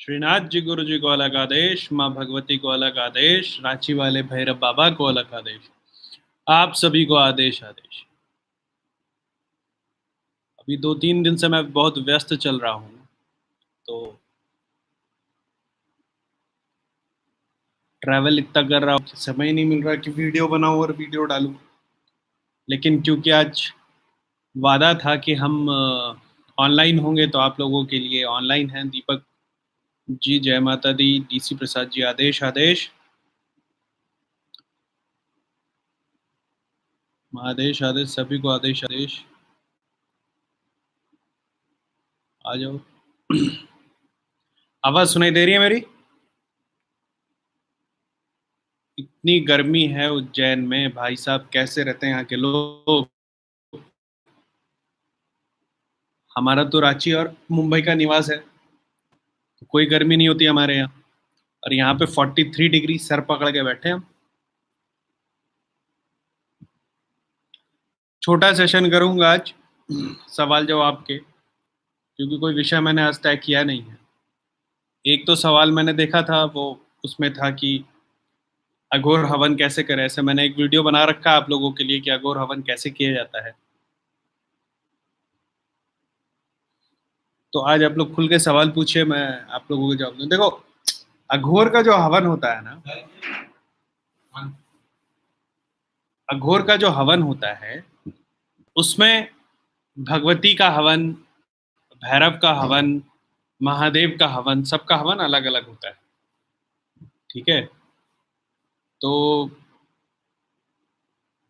श्रीनाथ जी गुरु जी को अलग आदेश, माँ भगवती को अलग आदेश, रांची वाले भैरव बाबा को अलग आदेश। आप सभी को आदेश आदेश। अभी 2-3 दिन से मैं बहुत व्यस्त चल रहा हूँ, तो ट्रैवल इतना कर रहा हूँ कि समय ही नहीं मिल रहा कि वीडियो बनाऊं और वीडियो डालूं। लेकिन क्योंकि आज वादा था कि हम ऑनलाइन होंगे, तो आप लोगों के लिए ऑनलाइन हैं। दीपक जी, जय माता दी। डीसी प्रसाद जी, आदेश आदेश। आदेश आदेश, सभी को आदेश आदेश। आ जाओ। आवाज सुनाई दे रही है मेरी? इतनी गर्मी है उज्जैन में, भाई साहब कैसे रहते हैं यहाँ के लोग। हमारा तो रांची और मुंबई का निवास है, तो कोई गर्मी नहीं होती हमारे यहाँ। और यहाँ पे 43 डिग्री सर पकड़ के बैठे हम। छोटा सेशन करूंगा आज, सवाल जवाब के, क्योंकि कोई विषय मैंने आज तय किया नहीं है। एक तो सवाल मैंने देखा था, वो उसमें था कि अघोर हवन कैसे करें। ऐसे मैंने एक वीडियो बना रखा है आप लोगों के लिए कि अघोर हवन कैसे किया जाता है। तो आज आप लोग खुल के सवाल पूछिए, मैं आप लोगों को जवाब दूं। देखो, अघोर का जो हवन होता है ना, अघोर का जो हवन होता है, उसमें भगवती का हवन, भैरव का हवन, महादेव का हवन, सबका हवन अलग अलग होता है। ठीक है। तो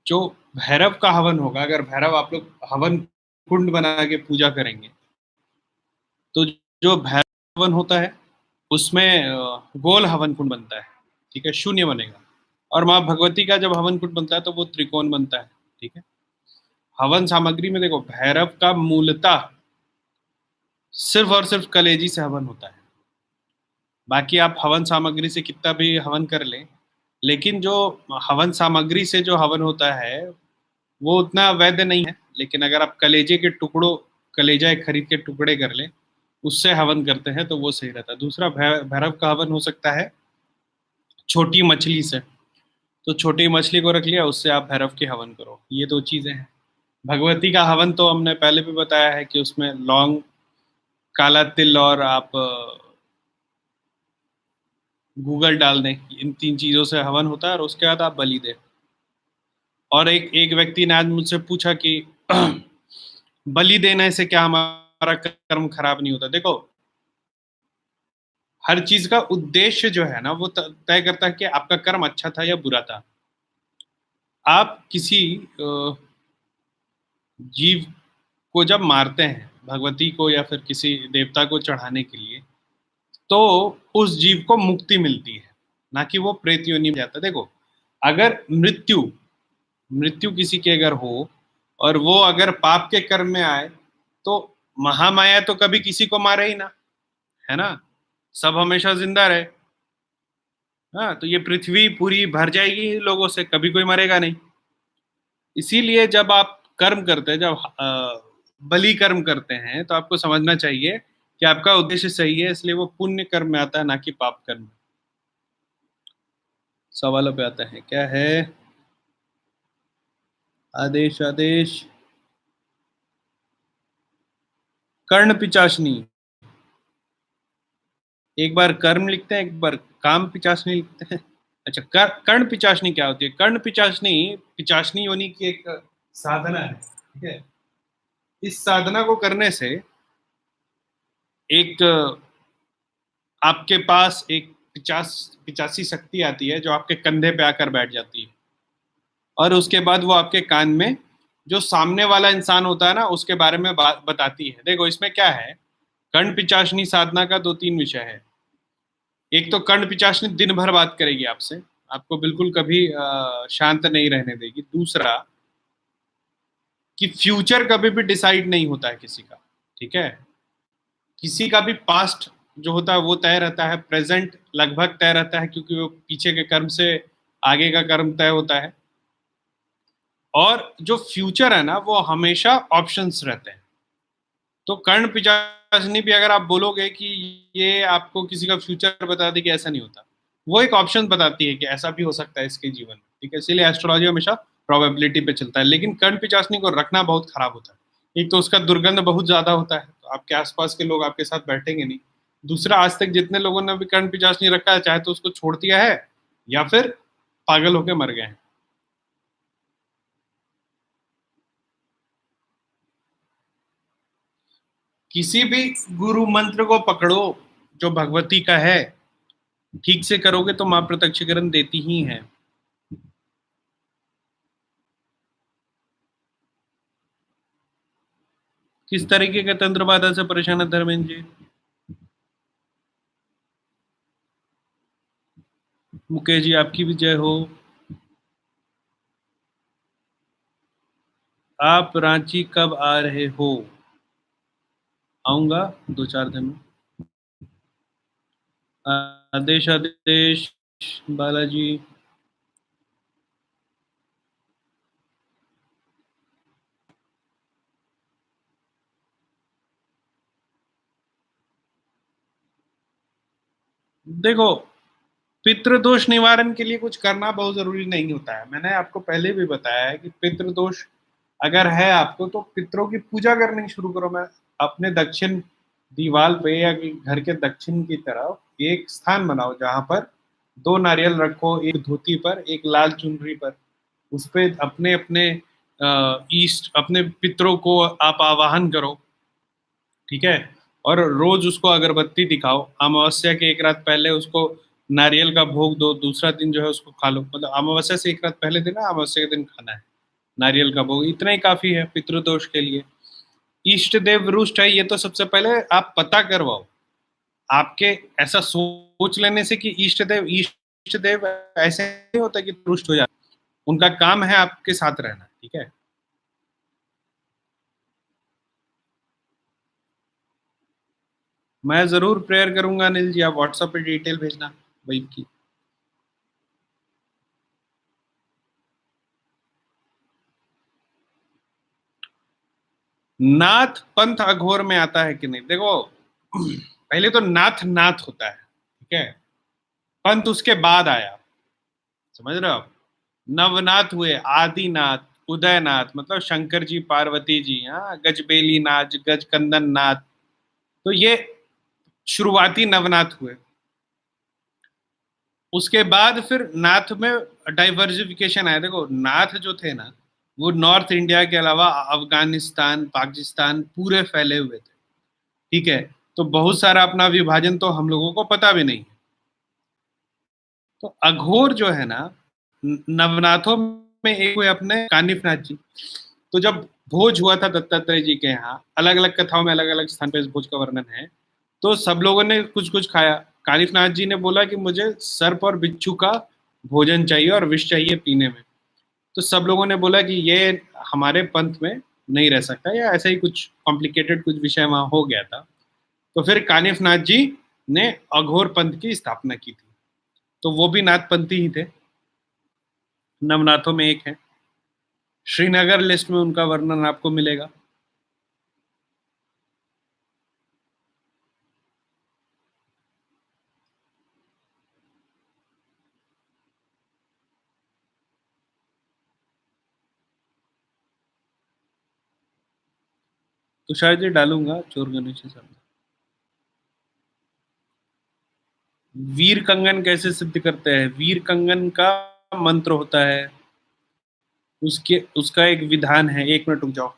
जो भैरव का हवन होगा, अगर भैरव आप लोग हवन कुंड बना के पूजा करेंगे, तो जो भैरव हवन होता है उसमें गोल हवन कुंड बनता है। ठीक है, शून्य बनेगा। और माँ भगवती का जब हवन कुंड बनता है तो वो त्रिकोण बनता है। ठीक है। हवन सामग्री में देखो, भैरव का मूलतः सिर्फ और सिर्फ कलेजी से हवन होता है। बाकी आप हवन सामग्री से कितना भी हवन कर लें, लेकिन जो हवन सामग्री से जो हवन होता है वो उतना वैध नहीं है। लेकिन अगर आप कलेजे के टुकड़ों, कलेजा एक खरीद के टुकड़े कर लें, उससे हवन करते हैं तो वो सही रहता है। दूसरा, भैरव का हवन हो सकता है छोटी मछली से। तो छोटी मछली को रख लिया, उससे आप भैरव के हवन करो। ये दो चीजें हैं। भगवती का हवन तो हमने पहले भी बताया है कि उसमें लौंग, काला तिल, और आप गूगल डाल दें, इन 3 चीजों से हवन होता है, और उसके बाद आप बलि दें। और एक एक व्यक्ति ने आज मुझसे पूछा कि बलि देने से क्या हमारा कर्म खराब नहीं होता। देखो, हर चीज का उद्देश्य जो है ना, वो तय करता है कि आपका कर्म अच्छा था या बुरा था। आप किसी जीव को जब मारते हैं, भगवती को या फिर किसी देवता को चढ़ाने के लिए, तो उस जीव को मुक्ति मिलती है, ना कि वो प्रेत योनि में जाता है। देखो, अगर मृत्यु मृत्यु किसी की अगर हो, और वो अगर पाप के कर्म में आए, तो महामाया तो कभी किसी को मारे ही ना, है ना। सब हमेशा जिंदा रहे। हाँ, तो ये पृथ्वी पूरी भर जाएगी लोगों से, कभी कोई मरेगा नहीं। इसीलिए जब आप कर्म करते हैं, जब बलि कर्म करते हैं, तो आपको समझना चाहिए कि आपका उद्देश्य सही है, इसलिए वो पुण्य कर्म में आता है, ना कि पाप कर्म में। सवालों पे आता है, क्या है? आदेश आदेश। कर्ण पिचाशनी। एक बार कर्म लिखते हैं, एक बार काम पिचाशनी लिखते हैं। अच्छा, कर्ण पिचाशनी क्या होती है? कर्ण पिचाशनी पिचाशनी योनि की एक साधना है। ठीक है। इस साधना को करने से एक आपके पास एक पिचासी शक्ति आती है, जो आपके कंधे पे आकर बैठ जाती है। और उसके बाद वो आपके कान में, जो सामने वाला इंसान होता है ना, उसके बारे में बताती है। देखो, इसमें क्या है, कर्ण पिचाशनी साधना का 2-3 विषय है। एक तो कर्ण पिचाशनी दिन भर बात करेगी आपसे, आपको बिल्कुल कभी शांत नहीं रहने देगी। दूसरा, कि फ्यूचर कभी भी डिसाइड नहीं होता है किसी का। ठीक है। किसी का भी पास्ट जो होता है वो तय रहता है, प्रेजेंट लगभग तय रहता है, क्योंकि वो पीछे के कर्म से आगे का कर्म तय होता है। और जो फ्यूचर है ना, वो हमेशा ऑप्शंस रहते हैं। तो कर्ण पिशाचिनी भी अगर आप बोलोगे कि ये आपको किसी का फ्यूचर बता दे कि ऐसा नहीं होता, वो एक ऑप्शन बताती है कि ऐसा भी हो सकता है इसके जीवन में, ठीक है। इसीलिए एस्ट्रोलॉजी हमेशा प्रोबेबिलिटी पे चलता है, लेकिन कर्ण पिशाचिनी को रखना बहुत खराब होता है। एक तो उसका दुर्गंध बहुत ज्यादा होता है, तो आपके आसपास के लोग आपके साथ बैठेंगे नहीं। दूसरा, आज तक जितने लोगों ने भी कर्ण पिशाचिनी रखा है, चाहे तो उसको छोड़ दिया है या फिर पागल होके मर गए हैं। किसी भी गुरु मंत्र को पकड़ो जो भगवती का है, ठीक से करोगे तो माँ प्रत्यक्षीकरण देती ही है। किस तरीके के तंत्र बाधा से परेशान है धर्मेंद्र जी? मुकेश जी, आपकी भी जय हो। आप रांची कब आ रहे हो? आऊंगा 2-4 दिन में। आदेश आदेश बालाजी। देखो, पितृदोष निवारण के लिए कुछ करना बहुत जरूरी नहीं होता है। मैंने आपको पहले भी बताया है कि पितृदोष अगर है आपको, तो पितरों की पूजा करनी शुरू करो। मैं अपने दक्षिण दीवार पे या घर के दक्षिण की तरफ एक स्थान बनाओ जहां पर 2 नारियल रखो, एक धोती पर, एक लाल चुनरी पर। उस पे अपने अपने ईस्ट, अपने पितरों को आप आवाहन करो, ठीक है। और रोज उसको अगरबत्ती दिखाओ। अमावस्या के एक रात पहले उसको नारियल का भोग दो, दूसरा दिन जो है उसको खा लो। मतलब अमावस्या से एक रात पहले दिन है, अमावस्या के दिन खाना है नारियल का भोग। इतना ही काफी है पितृदोष के लिए। इष्ट देव रुष्ट है, ये तो सबसे पहले आप पता करवाओ। आपके ऐसा सोच लेने से कि इष्ट देव ऐसे नहीं होता कि रुष्ट हो जाए। उनका काम है आपके साथ रहना, ठीक है। मैं जरूर प्रेयर करूंगा अनिल जी, आप व्हाट्सएप पे डिटेल भेजना वही की। नाथ पंथ अघोर में आता है कि नहीं? देखो, पहले तो नाथ नाथ होता है, ठीक है। पंथ उसके बाद आया, समझ रहे हो आप? नवनाथ हुए, आदिनाथ, उदयनाथ, मतलब शंकर जी, पार्वती जी, हाँ, गजबेली नाथ, गजकंदन नाथ। तो ये शुरुआती नवनाथ हुए। उसके बाद फिर नाथ में डाइवर्सिफिकेशन आया। देखो, नाथ जो थे ना, वो नॉर्थ इंडिया के अलावा अफगानिस्तान, पाकिस्तान पूरे फैले हुए थे, ठीक है। तो बहुत सारा अपना विभाजन तो हम लोगों को पता भी नहीं है। तो अघोर जो है ना, नवनाथों में एक हुए अपने कानिफ नाथ जी। तो जब भोज हुआ था दत्तात्रेय जी के यहाँ, अलग अलग कथाओं में अलग अलग स्थान पे इस भोज का वर्णन है। तो सब लोगों ने कुछ कुछ खाया। कानिफ नाथ जी ने बोला कि मुझे सर्प और बिच्छू का भोजन चाहिए और विष चाहिए पीने में। तो सब लोगों ने बोला कि ये हमारे पंथ में नहीं रह सकता, या ऐसा ही कुछ कॉम्प्लिकेटेड कुछ विषय वहां हो गया था। तो फिर कानिफ नाथ जी ने अघोर पंथ की स्थापना की थी। तो वो भी नाथपंथी ही थे, नवनाथों में एक है। श्रीनगर लिस्ट में उनका वर्णन आपको मिलेगा। तो शायद ये डालूंगा चोर गणेश शब्द। वीर कंगन कैसे सिद्ध करते हैं? वीर कंगन का मंत्र होता है, उसके उसका एक विधान है। 1 मिनट रुक जाओ।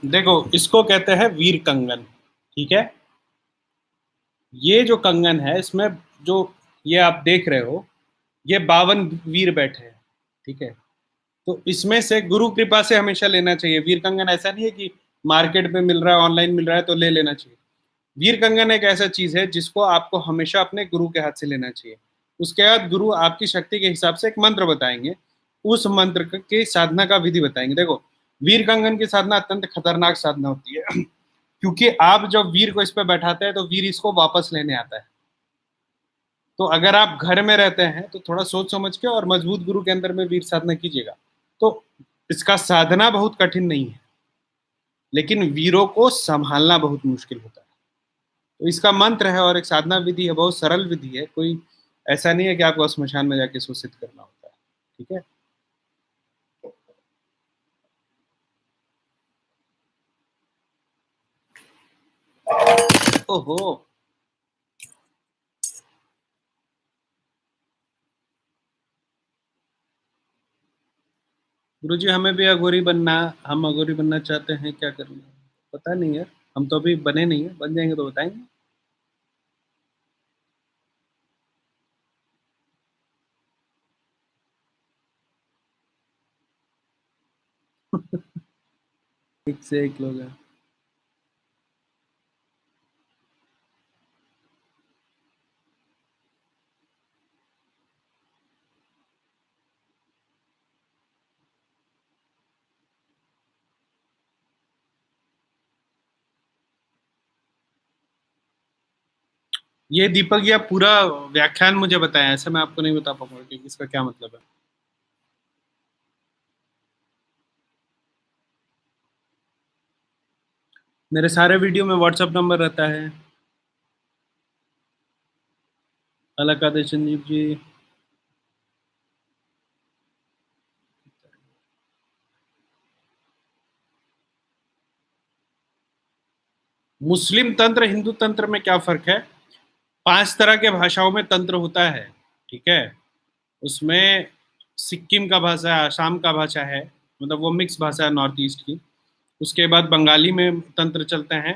देखो, इसको कहते हैं वीर कंगन, ठीक है। ये जो कंगन है, इसमें जो ये आप देख रहे हो, ये 52 वीर बैठे हैं, ठीक है। तो इसमें से गुरु कृपा से हमेशा लेना चाहिए। वीर कंगन ऐसा नहीं है कि मार्केट में मिल रहा है, ऑनलाइन मिल रहा है तो ले लेना चाहिए। वीर कंगन एक ऐसा चीज है जिसको आपको हमेशा अपने गुरु के हाथ से लेना चाहिए। उसके बाद गुरु आपकी शक्ति के हिसाब से एक मंत्र बताएंगे, उस मंत्र की साधना का विधि बताएंगे। देखो, वीर कंगन की साधना अत्यंत खतरनाक साधना होती है क्योंकि आप जब वीर को इस पे बैठाते हैं तो वीर इसको वापस लेने आता है। तो अगर आप घर में रहते हैं तो थोड़ा सोच समझ के और मजबूत गुरु के अंदर में वीर साधना कीजिएगा। तो इसका साधना बहुत कठिन नहीं है, लेकिन वीरों को संभालना बहुत मुश्किल होता है। तो इसका मंत्र है और एक साधना विधि है, बहुत सरल विधि है। कोई ऐसा नहीं है कि आपको स्मशान में जाके शोषित करना होता है। ठीक है। ओहो, गुरुजी हमें भी अघोरी बनना, हम अघोरी बनना चाहते हैं, क्या करना है? पता नहीं यार, हम तो अभी बने नहीं है, बन जाएंगे तो बताएंगे। एक से एक लोग हैं। ये दीपक, ये पूरा व्याख्यान मुझे बताया, ऐसे मैं आपको नहीं बता पाऊंगा कि इसका क्या मतलब है। मेरे सारे वीडियो में व्हाट्सएप नंबर रहता है। अलग आदेश संजीव जी। मुस्लिम तंत्र हिंदू तंत्र में क्या फर्क है? 5 तरह के भाषाओं में तंत्र होता है। ठीक है। उसमें सिक्किम का भाषा है, आसाम का भाषा है, मतलब वो मिक्स भाषा है नॉर्थ ईस्ट की। उसके बाद बंगाली में तंत्र चलते हैं।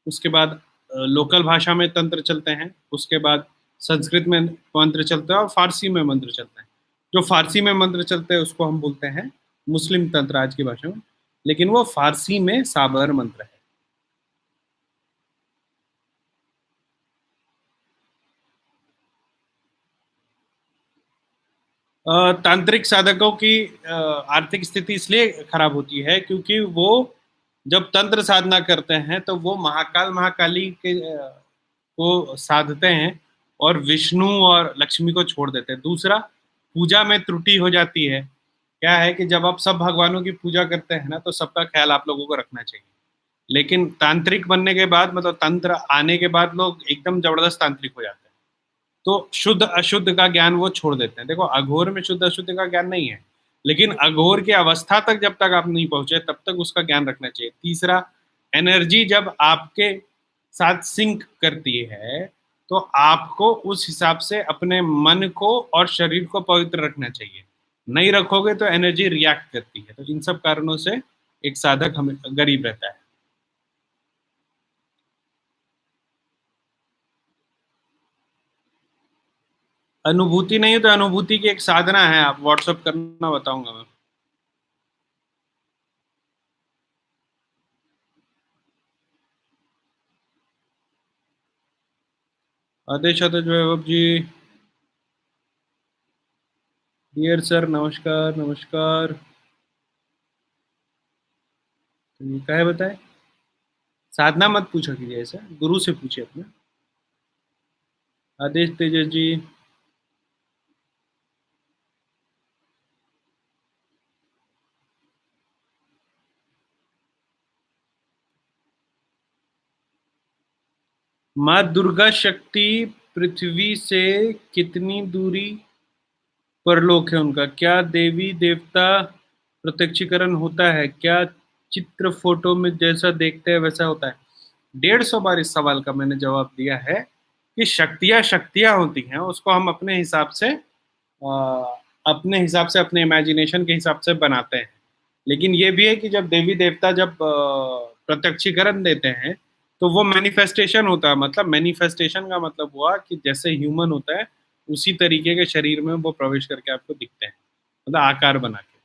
उसके बाद लोकल भाषा में तंत्र चलते हैं। उसके बाद संस्कृत में मंत्र चलते हैं और फारसी में मंत्र चलते हैं। जो फारसी में मंत्र चलते हैं उसको हम बोलते हैं मुस्लिम तंत्र आज की भाषा में, लेकिन वो फारसी में साबर मंत्र है। तांत्रिक साधकों की आर्थिक स्थिति इसलिए खराब होती है क्योंकि वो जब तंत्र साधना करते हैं तो वो महाकाल महाकाली के को साधते हैं और विष्णु और लक्ष्मी को छोड़ देते हैं। दूसरा, पूजा में त्रुटि हो जाती है। क्या है कि जब आप सब भगवानों की पूजा करते हैं ना तो सबका ख्याल आप लोगों को रखना चाहिए। लेकिन तांत्रिक बनने के बाद, मतलब तंत्र आने के बाद, लोग एकदम जबरदस्त तांत्रिक हो जाते हैं। तो शुद्ध अशुद्ध का ज्ञान वो छोड़ देते हैं। देखो, अघोर में शुद्ध अशुद्ध का ज्ञान नहीं है, लेकिन अघोर की अवस्था तक जब तक आप नहीं पहुंचे तब तक उसका ज्ञान रखना चाहिए। तीसरा, एनर्जी जब आपके साथ सिंक करती है तो आपको उस हिसाब से अपने मन को और शरीर को पवित्र रखना चाहिए। नहीं रखोगे तो एनर्जी रिएक्ट करती है। तो इन सब कारणों से एक साधक हमें गरीब रहता है। अनुभूति नहीं है तो अनुभूति की एक साधना है, आप व्हाट्सअप करना, बताऊंगा मैं। आदेश आदेश वैभव जी। डियर सर, नमस्कार नमस्कार। तो ये क्या है बताए? साधना मत पूछो कीजिए, ऐसा गुरु से पूछिए अपने। आदेश तेजस जी। माँ दुर्गा शक्ति पृथ्वी से कितनी दूरी पर लोक है उनका? क्या देवी देवता प्रत्यक्षीकरण होता है क्या? चित्र फोटो में जैसा देखते हैं वैसा होता है? 150 बार इस सवाल का मैंने जवाब दिया है कि शक्तियां शक्तियां होती हैं, उसको हम अपने हिसाब से अपने इमेजिनेशन के हिसाब से बनाते हैं। लेकिन ये भी है कि जब देवी देवता जब प्रत्यक्षीकरण देते हैं तो वो मैनिफेस्टेशन होता है। मतलब मैनिफेस्टेशन का मतलब हुआ कि जैसे ह्यूमन होता है उसी तरीके के शरीर में वो प्रवेश करके आपको दिखते हैं, मतलब आकार बना के।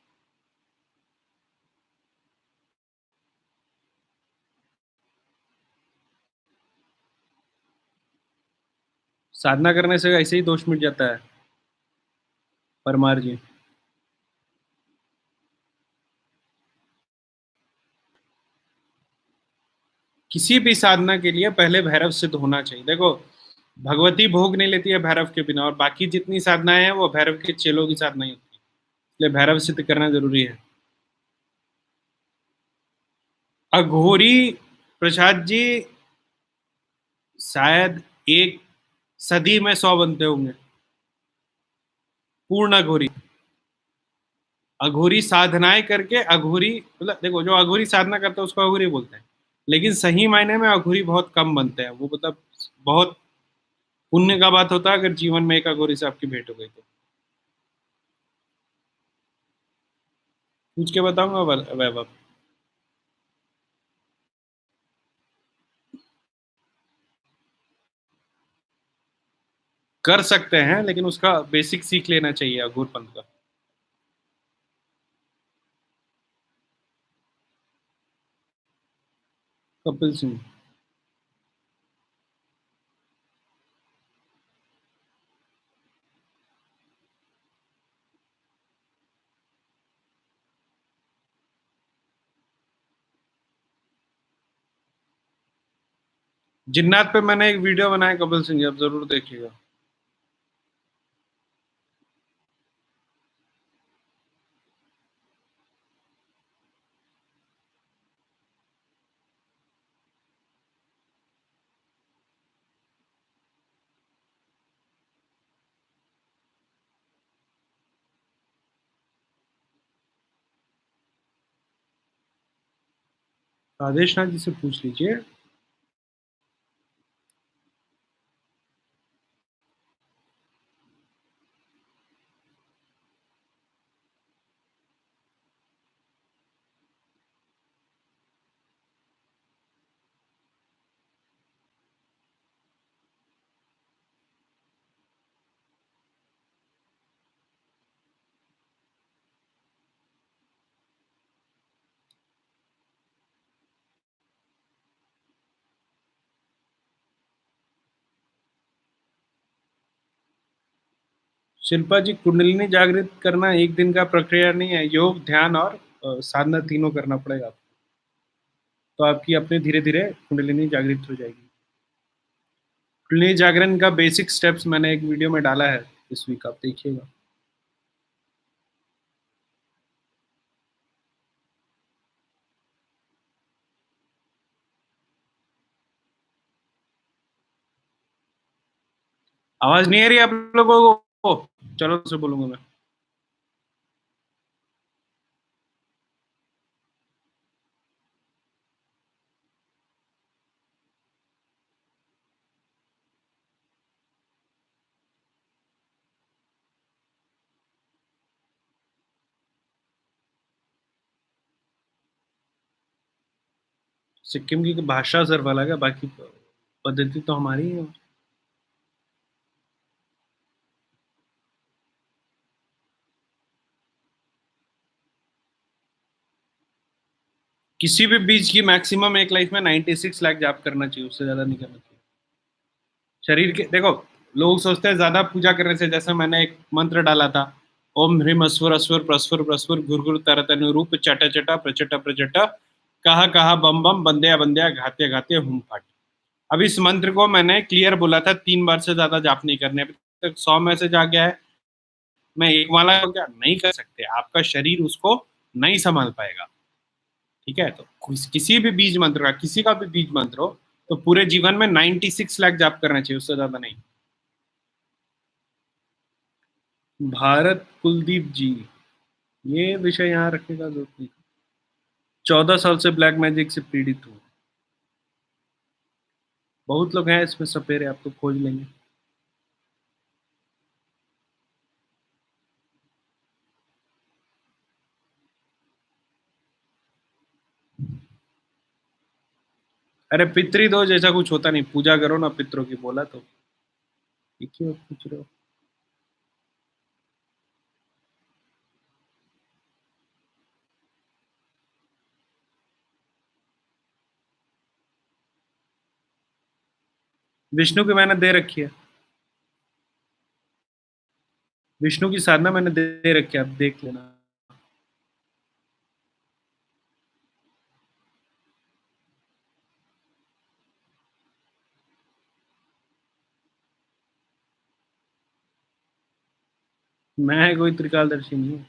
साधना करने से ऐसे ही दोष मिट जाता है। परमार जी। किसी भी साधना के लिए पहले भैरव सिद्ध होना चाहिए। देखो, भगवती भोग नहीं लेती है भैरव के बिना, और बाकी जितनी साधनाएं हैं वो भैरव के चेलों की साधनाएं होती है, इसलिए भैरव सिद्ध करना जरूरी है। अघोरी प्रसाद जी, शायद एक सदी में 100 बनते होंगे। पूर्ण अघोरी। अघोरी साधनाएं करके अघोरी, मतलब देखो, जो अघोरी साधना करता है उसको अघोरी बोलते हैं, लेकिन सही मायने में अघोरी बहुत कम बनते हैं। वो मतलब बहुत पुण्य का बात होता है अगर जीवन में एक अघोरी से आपकी भेंट हो गई तो। पूछ के बताऊंगा वैभव। कर सकते हैं, लेकिन उसका बेसिक सीख लेना चाहिए अघोर पंथ का। कपिल सिंह। जिन्नात पे मैंने एक वीडियो बनाया कपिल सिंह, आप जरूर देखिएगा। राजेश नाथ जी से पूछ लीजिए। शिल्पा जी, कुंडलिनी जागृत करना एक दिन का प्रक्रिया नहीं है, योग ध्यान और साधना तीनों करना पड़ेगा आपको। तो आपकी अपने धीरे धीरे कुंडलिनी जागृत हो जाएगी। कुंडलिनी जागरण का बेसिक स्टेप्स मैंने एक वीडियो में डाला है इस वीक, आप देखिएगा। आवाज नहीं आ रही आप लोगों को? चलो से बोलूंगा मैं। सिक्किम की भाषा सिर्फ अलग है, बाकी पद्धति तो हमारी है। किसी भी बीज की मैक्सिमम एक लाइफ में 96 लाख जाप करना चाहिए, उससे ज्यादा नहीं करना चाहिए। शरीर के, देखो, लोग सोचते हैं ज्यादा पूजा करने से, जैसे मैंने एक मंत्र डाला था, ओम ह्रीम अस्वर अस्वर प्रस्वर प्रस्वर घुर घुर तरत अनुरूप चट चटा प्रचट प्रचट कहा कहा बम बम बंदया बंदया घाते घाते हुम फट। अब इस मंत्र को मैंने क्लियर बोला था, 3 बार से ज्यादा जाप नहीं करने। अभी तक 100 मैसेज आ गया है। मैं एक माला को क्या नहीं कर सकते, आपका शरीर उसको नहीं संभाल पाएगा। ठीक है, तो किसी भी बीज मंत्र का, किसी का भी बीज मंत्र हो, तो पूरे जीवन में 96 लाख जाप करना चाहिए, उससे ज्यादा नहीं। भारत कुलदीप जी, ये विषय यहाँ रखने का जरूरत नहीं। 14 साल से ब्लैक मैजिक से पीड़ित हूँ। बहुत लोग हैं इसमें सपेरे, आपको खोज लेंगे। अरे पितृदोष जैसा कुछ होता नहीं, पूजा करो ना पितरों की, बोला तो। ये क्यों पूछ रहे हो? विष्णु की मैंने दे रखी है। विष्णु की साधना मैंने दे रखी है, आप देख लेना। मैं कोई त्रिकालदर्शी नहीं हूँ।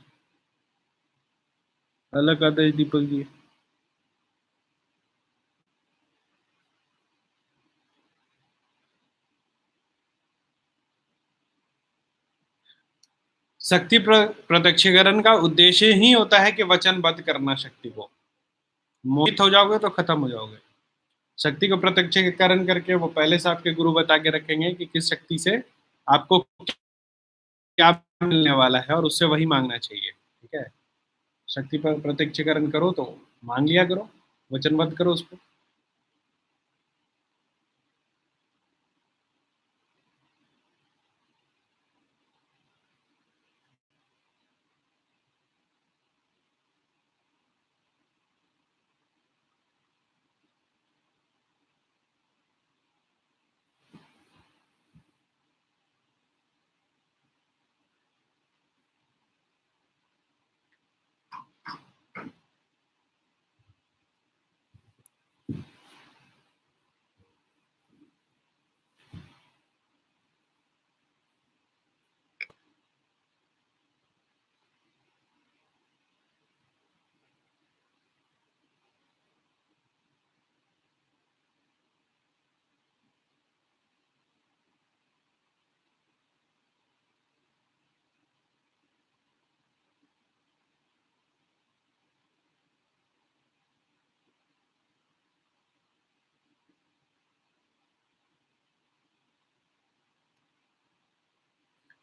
अलग आदर्श दीपक जी। शक्ति प्रत्यक्षीकरण का उद्देश्य ही होता है कि वचनबद्ध करना शक्ति को। मोहित हो जाओगे तो खत्म हो जाओगे। शक्ति को प्रत्यक्षीकरण करके वो पहले से आपके गुरु बता के रखेंगे कि किस शक्ति से आपको क्या मिलने वाला है और उससे वही मांगना चाहिए। ठीक है। शक्ति पर प्रत्यक्षीकरण करो तो मांग लिया करो, वचनबद्ध करो उसको।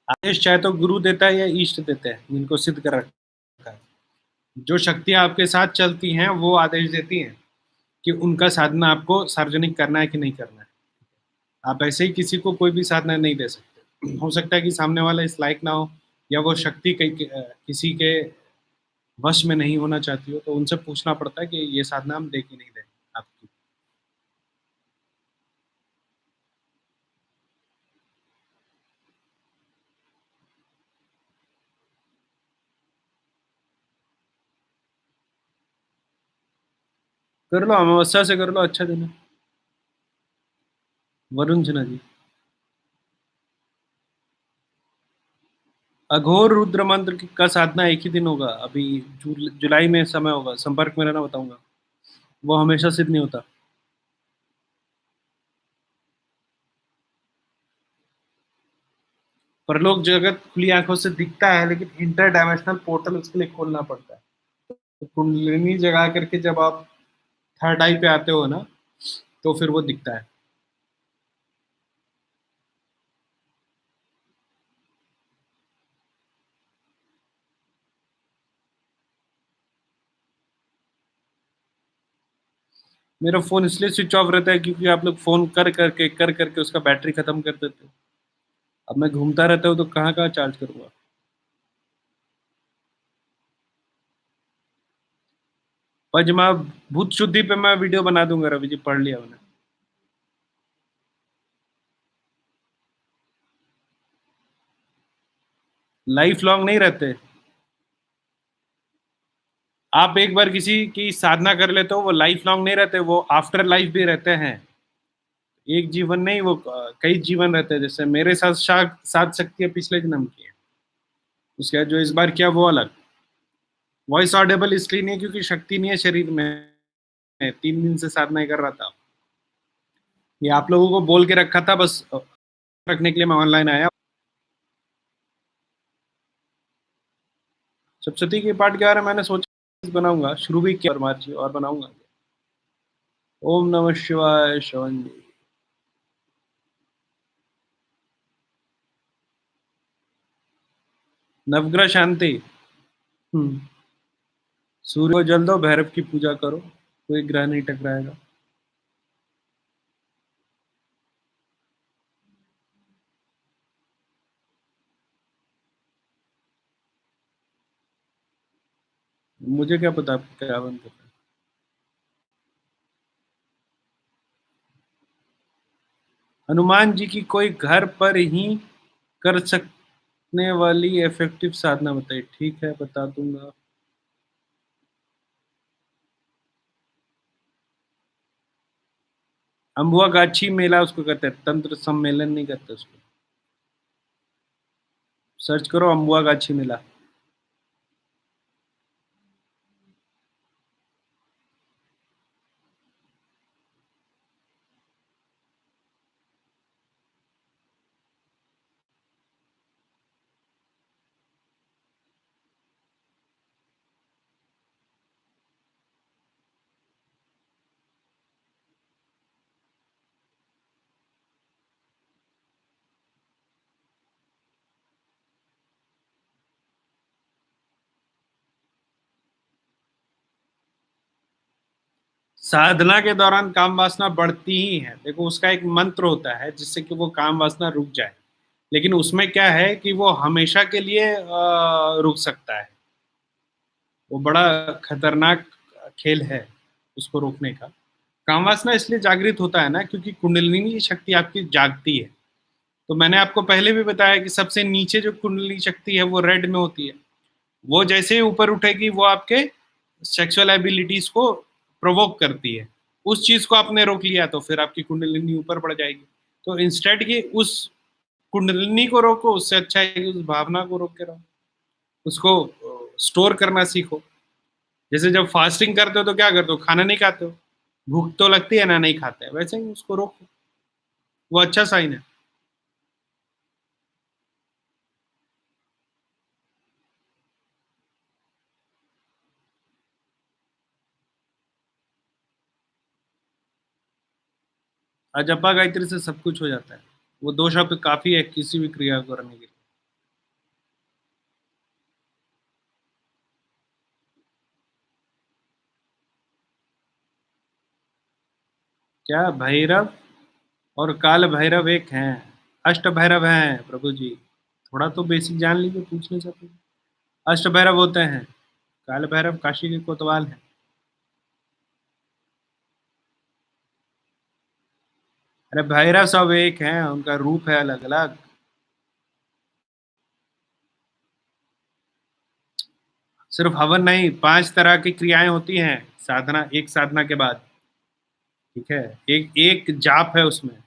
आदेश चाहे तो गुरु देता है या इष्ट देते हैं, जिनको सिद्ध कर रखा है। जो शक्तियां आपके साथ चलती हैं वो आदेश देती हैं कि उनका साधना आपको सार्वजनिक करना है कि नहीं करना है। आप ऐसे ही किसी को कोई भी साधना नहीं दे सकते। हो सकता है कि सामने वाला इस लायक ना हो, या वो शक्ति किसी के वश में नहीं होना चाहती हो, तो उनसे पूछना पड़ता है कि ये साधना हम दे कि नहीं दें आपकी। कर लो, अमावस्या से कर लो, अच्छा दिन है। वरुण सिन्हा जी। अघोर रुद्र मंत्र का साधना एक ही दिन होगा अभी। जुलाई में समय होगा, संपर्क में रहना, बताऊंगा। वो हमेशा सिद्ध नहीं होता। परलोक जगत खुली आंखों से दिखता है, लेकिन इंटर डायमेंशनल पोर्टल उसके लिए खोलना पड़ता है। तो कुंडलिनी जगा करके जब आप थर्ड आई पे आते हो ना, तो फिर वो दिखता है। मेरा फोन इसलिए स्विच ऑफ रहता है क्योंकि आप लोग फोन कर करके उसका बैटरी खत्म कर देते हो। अब मैं घूमता रहता हूँ तो कहाँ कहाँ चार्ज करूंगा। पर जब मैं भूत शुद्धि पे मैं वीडियो बना दूंगा, रवि जी, पढ़ लिया मैंने। लाइफ लॉन्ग नहीं रहते। आप एक बार किसी की साधना कर लेते हो, वो लाइफ लॉन्ग नहीं रहते, वो आफ्टर लाइफ भी रहते हैं। एक जीवन नहीं, वो कई जीवन रहते हैं। जैसे मेरे साथ सात शक्तियां पिछले जन्म की है, उसके बाद जो इस बार किया वो अलग। वॉइस ऑडेबल इसलिए नहीं है क्योंकि शक्ति नहीं है शरीर में। 3 दिन से साधना ही कर रहा था। ये आप लोगों को बोल के रखा था बस, रखने के लिए मैं ऑनलाइन आया। सप्तशती के पाठ के बारे में मैंने सोचा बनाऊंगा, शुरू भी किया, और मार्च और बनाऊंगा। ओम नमः शिवाय, श्रवण जी। नवग्रह शांति। हम्म। सूर्य को जल दो, भैरव की पूजा करो, कोई ग्रह नहीं टकराएगा। मुझे क्या पता आप क्या बन कर। हनुमान जी की कोई घर पर ही कर सकती ने वाली इफेक्टिव साधना बताइए। ठीक है, बता दूंगा। अम्बुआ गाछी मेला उसको कहते हैं, तंत्र सम्मेलन नहीं कहते उसको। सर्च करो अम्बुआ गाछी मेला। साधना के दौरान काम वासना बढ़ती ही है। देखो, उसका एक मंत्र होता है जिससे कि वो काम वासना रुक जाए। लेकिन उसमें क्या है कि वो हमेशा के लिए रुक सकता है। वो बड़ा खतरनाक खेल है उसको रोकने का। काम वासना इसलिए जागृत होता है ना, क्योंकि कुंडलिनी की शक्ति आपकी जागती है। तो मैंने आपको पहले भी बताया कि सबसे नीचे जो कुंडली शक्ति है वो रेड में होती है। वो जैसे ही ऊपर उठेगी वो आपके सेक्सुअल एबिलिटीज को प्रोवोक करती है। उस चीज को आपने रोक लिया तो फिर आपकी कुंडलिनी ऊपर बढ़ जाएगी। तो इंस्टेड कि उस कुंडलिनी को रोको, उससे अच्छा है कि उस भावना को रोक के रहो। उसको स्टोर करना सीखो। जैसे जब फास्टिंग करते हो तो क्या करते हो, खाना नहीं खाते हो, भूख तो लगती है ना, नहीं खाते, वैसे ही उसको रोको। वो अच्छा साइन है। अजपा गायत्री से सब कुछ हो जाता है। वो दो शब्द काफी है किसी भी क्रिया को करने के लिए। क्या भैरव और काल भैरव एक हैं? अष्ट भैरव हैं प्रभु जी। थोड़ा तो बेसिक जान लीजिए, पूछने से तो। अष्ट भैरव होते हैं, काल भैरव काशी के कोतवाल हैं। अरे भैरव सब एक हैं, उनका रूप है अलग अलग। सिर्फ हवन नहीं, 5 तरह की क्रियाएं होती हैं साधना, एक साधना के बाद। ठीक है। एक एक जाप है उसमें।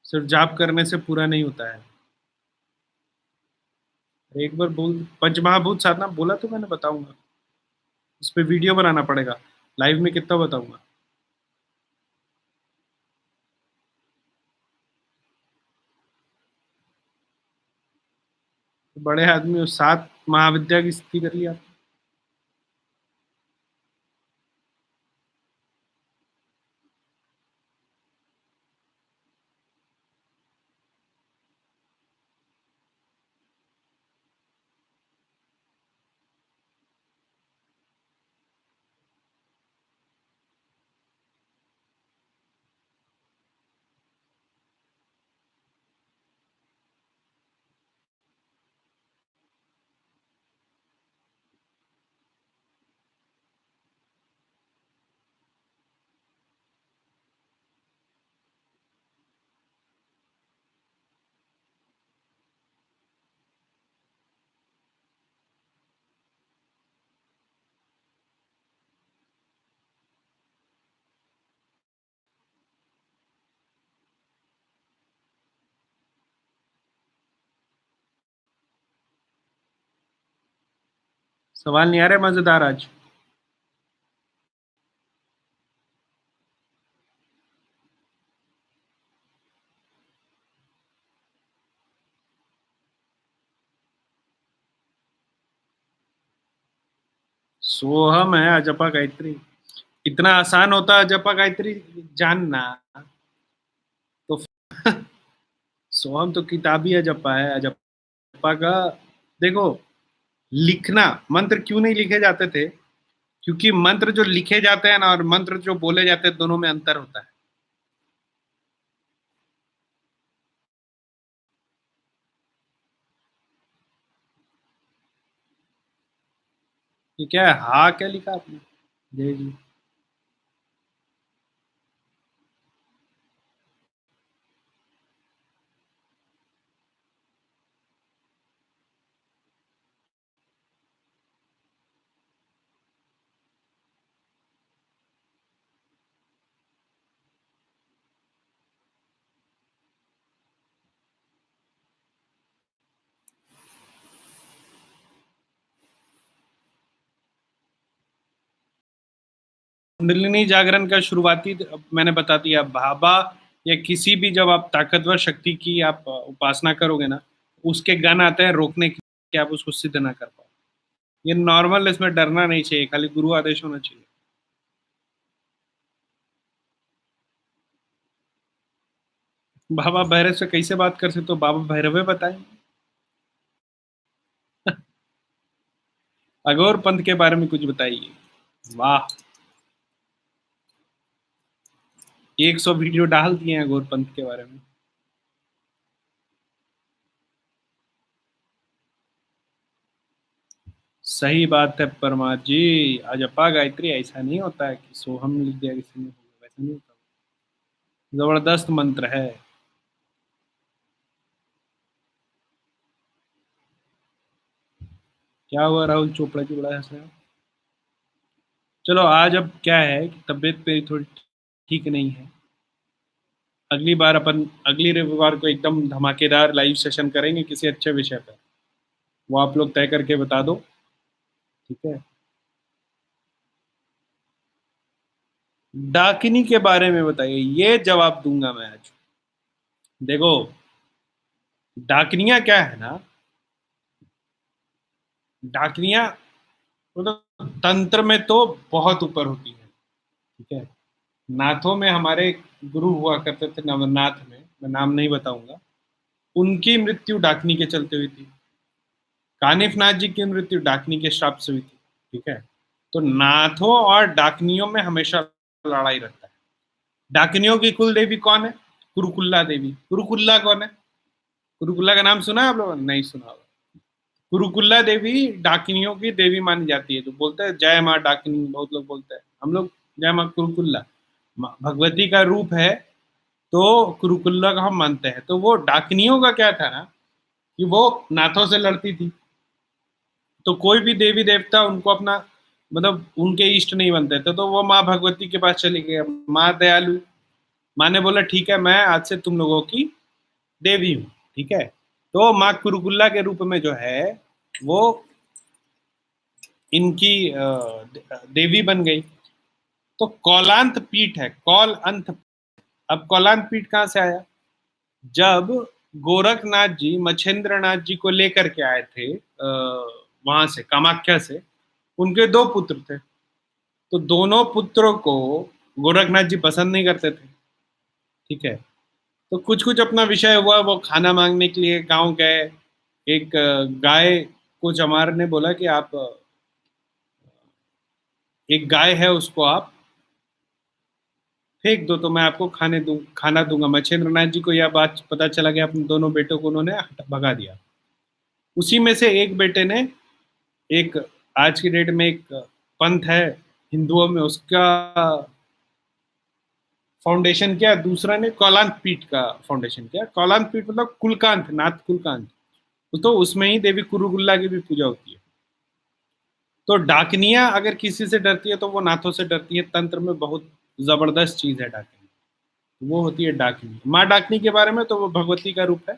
सिर्फ जाप करने से पूरा नहीं होता है। एक बार बोल, पंचमहाभूत साधना बोला तो मैंने, बताऊंगा। इस पे वीडियो बनाना पड़ेगा। लाइव में कितना बताऊंगा। बड़े आदमी, उस 7 महाविद्या की स्थिति कर लिया। सवाल नहीं आ रहे मजेदार आज। सोहम है अजपा गायत्री। इतना आसान होता है अजपा गायत्री जानना। तो सोहम तो किताबी अजपा है। अजपा का देखो, लिखना, मंत्र क्यों नहीं लिखे जाते थे? क्योंकि मंत्र जो लिखे जाते हैं ना और मंत्र जो बोले जाते हैं, दोनों में अंतर होता है। ये क्या है, हा क्या लिखा आपने? जय जी। कुंडलिनी जागरण का शुरुआती मैंने बता दिया। बाबा या किसी भी, जब आप ताकतवर शक्ति की आप उपासना करोगे ना, उसके गण आते हैं रोकने के, कि आप उसको सिद्ध ना कर पाओ। ये नॉर्मल, इसमें डरना नहीं चाहिए, खाली गुरु आदेश होना चाहिए। बाबा भैरव से कैसे बात कर सकते हो? बाबा भैरव बताएं। अघोर पंथ के बारे में कुछ बताइए। वाह, 100 वीडियो डाल दिए हैं अघोर पंथ के बारे में। सही बात है परमार जी। अजपा गायत्री ऐसा नहीं होता है कि सोहम लिख दिया किसी ने, वैसा नहीं होता। जबरदस्त मंत्र है। क्या हुआ राहुल चोपड़ा की बड़ा हंस रहे हो? चलो, आज अब क्या है कि तबीयत मेरी थोड़ी ठीक नहीं है। अगली बार अपन अगली रविवार को एकदम धमाकेदार लाइव सेशन करेंगे किसी अच्छे विषय पर। वो आप लोग तय करके बता दो। ठीक है। डाकिनी के बारे में बताइए, ये जवाब दूंगा मैं आज। देखो, डाकनिया क्या है ना, डाकनिया मतलब तंत्र में तो बहुत ऊपर होती है। ठीक है। नाथों में हमारे एक गुरु हुआ करते थे नवनाथ में, मैं नाम नहीं बताऊंगा। उनकी मृत्यु डाकनी के चलते हुई थी। कानिफ नाथ जी की मृत्यु डाकनी के श्राप से हुई थी। ठीक है। तो नाथों और डाकनियों में हमेशा लड़ाई रहता है। डाकनियों की कुल देवी कौन है? कुरुकुल्ला देवी। कुरुकुल्ला कौन है? कुरुकुल्ला का नाम सुना है आप लोगों ने? नहीं सुना होगा। कुरुकुल्ला देवी डाकिनियों की देवी मानी जाती है। तो बोलते हैं जय माँ डाकिनी, बहुत लोग बोलते हैं, हम लोग जय माँ कुरुकुल्ला। भगवती का रूप है, तो कुरुकुल्ला का हम मानते हैं। तो वो डाकिनियों का क्या था ना, कि वो नाथों से लड़ती थी। तो कोई भी देवी देवता उनको अपना, मतलब उनके इष्ट नहीं बनते थे, तो वो माँ भगवती के पास चली गई। माँ दयालु, माँ ने बोला ठीक है, मैं आज से तुम लोगों की देवी हूँ। ठीक है। तो माँ कुरुकुल्ला के रूप में जो है, वो इनकी देवी बन गई। तो कौलांत पीठ है, कौल अंत। अब कौलांत पीठ कहाँ से आया? जब गोरखनाथ जी मच्छेंद्र नाथ जी को लेकर के आए थे वहां से, कामाख्या से, उनके दो पुत्र थे। तो दोनों पुत्रों को गोरखनाथ जी पसंद नहीं करते थे। ठीक है। तो कुछ कुछ अपना विषय हुआ, वो खाना मांगने के लिए गांव गए। एक गाय को चमार ने बोला कि आप एक गाय है, उसको आप फेंक दो तो मैं आपको खाना दूंगा। मच्छेंद्र नाथ जी को यह बात पता चला कि अपने दोनों बेटों को उन्होंने भगा दिया। उसी में से एक बेटे ने, एक आज की डेट में एक पंथ है हिंदुओं में, उसका फाउंडेशन किया। दूसरा ने कौलांत पीठ का फाउंडेशन किया। कौलांत पीठ मतलब कुलकांत, नाथ कुलकांत। तो उसमें ही देवी कुरुगुल्ला की भी पूजा होती है। तो डाकनिया अगर किसी से डरती है तो वो नाथों से डरती है। तंत्र में बहुत जबरदस्त चीज है डाकनी। वो होती है डाकनी। माँ डाकनी के बारे में तो वो भगवती का रूप है,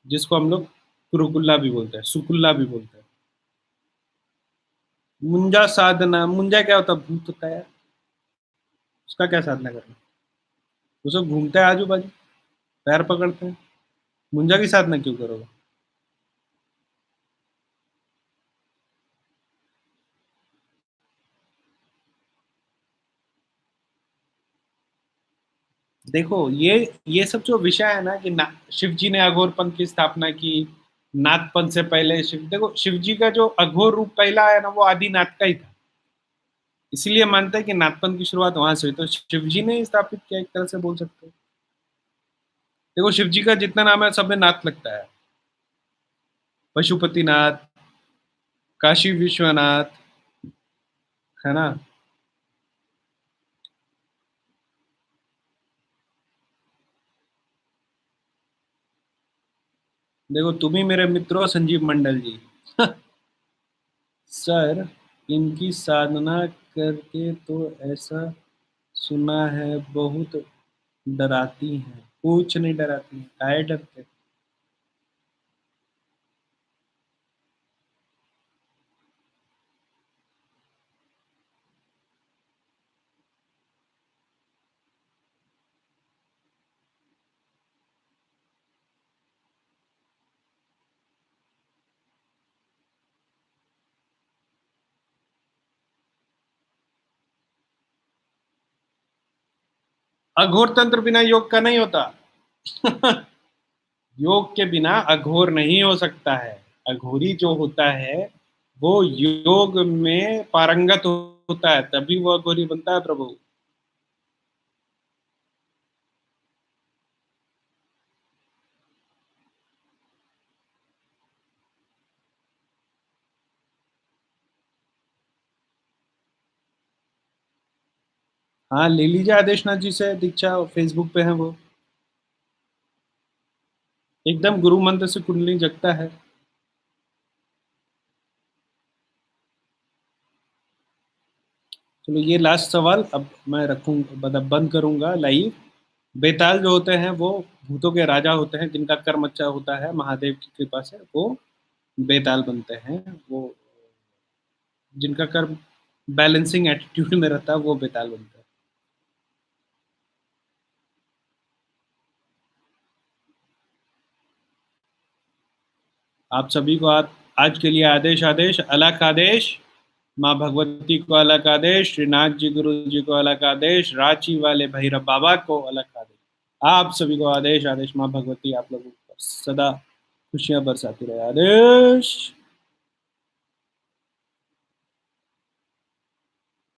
जिसको हम लोग कुरुकुल्ला भी बोलते हैं, सुकुल्ला भी बोलते हैं। मुंजा साधना, मुंजा क्या होता है? भूत होता है यार। उसका क्या साधना करना? वो सब घूमते हैं आजू बाजू, पैर पकड़ते हैं। मुंजा की साधना क्यों करोगे? देखो, ये सब जो विषय है ना, कि शिव जी ने अघोर पंथ की स्थापना की। नाथ पंथ से पहले शिव, देखो शिव जी का जो अघोर रूप पहला है ना, वो आदिनाथ का ही था। इसीलिए मानते हैं कि नाथपंथ की शुरुआत वहां से हुई। तो शिव जी ने ही स्थापित किया, एक तरह से बोल सकते हो। देखो, शिव जी का जितना नाम है सब में नाथ लगता है। पशुपतिनाथ, काशी विश्वनाथ, है ना। देखो, तुम ही मेरे मित्र हो संजीव मंडल जी। सर, इनकी साधना करके तो ऐसा सुना है बहुत डराती हैं। कुछ नहीं डराती हैं, काहे डरते? अघोर तंत्र बिना योग का नहीं होता। योग के बिना अघोर नहीं हो सकता है। अघोरी जो होता है वो योग में पारंगत होता है, तभी वो अघोरी बनता है प्रभु। हाँ, ले लीजिए आदेशनाथ जी से दीक्षा, फेसबुक पे है वो। एकदम गुरु मंत्र से कुंडली जगता है। चलो ये लास्ट सवाल, अब मैं रखूँ, मतलब बंद करूंगा लाइव। बेताल जो होते हैं वो भूतों के राजा होते हैं, जिनका कर्म अच्छा होता है महादेव की कृपा से, वो बेताल बनते हैं। वो जिनका कर्म बैलेंसिंग एटीट्यूड में रहता है वो बेताल बनते हैं। आप सभी को आज के लिए आदेश, आदेश, अलग आदेश। माँ भगवती को अलग आदेश, श्रीनाथ जी गुरु जी को अलग आदेश, रांची वाले भैरव बाबा को अलग आदेश। आप सभी को आदेश, आदेश। माँ भगवती आप लोगों पर सदा खुशियां बरसाती रहे। आदेश।